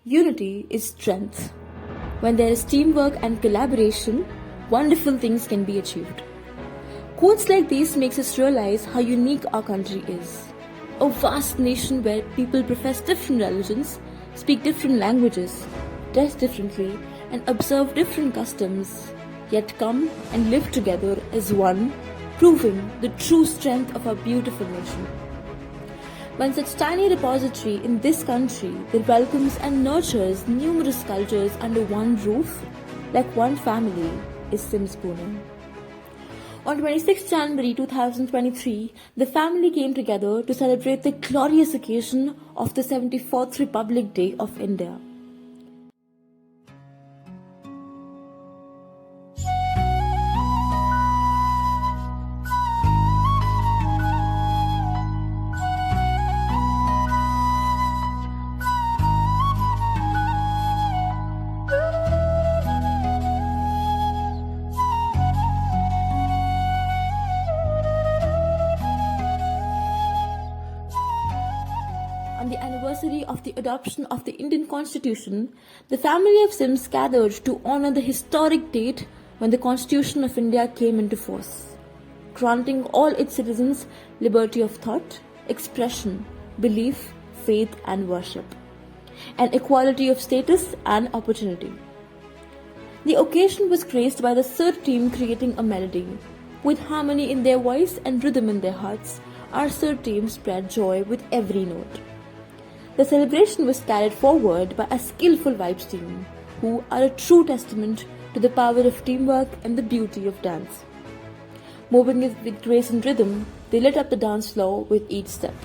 Unity is strength. When there is teamwork and collaboration, wonderful things can be achieved. Quotes like these makes us realize how unique our country is. A vast nation where people profess different religions, speak different languages, dress differently, and observe different customs, yet come and live together as one, proving the true strength of our beautiful nation. One such tiny repository in this country that welcomes and nurtures numerous cultures under one roof, like one family, is SIMS Pune. On 26 January 2023, the family came together to celebrate the glorious occasion of the 74th Republic Day of India. On the anniversary of the adoption of the Indian Constitution, the family of SIMS gathered to honor the historic date when the Constitution of India came into force, granting all its citizens liberty of thought, expression, belief, faith and worship, and equality of status and opportunity. The occasion was graced by the Sir team creating a melody. With harmony in their voice and rhythm in their hearts, our Sir team spread joy with every note. The celebration was carried forward by a skillful vibes team, who are a true testament to the power of teamwork and the beauty of dance. Moving with grace and rhythm, they lit up the dance floor with each step.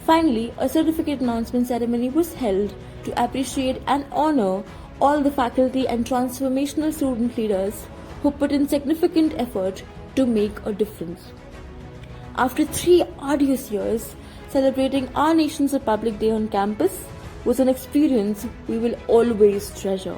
Finally, a certificate announcement ceremony was held to appreciate and honor all the faculty and transformational student leaders who put in significant effort to make a difference. After 3 arduous years, celebrating our nation's Republic Day on campus was an experience we will always treasure.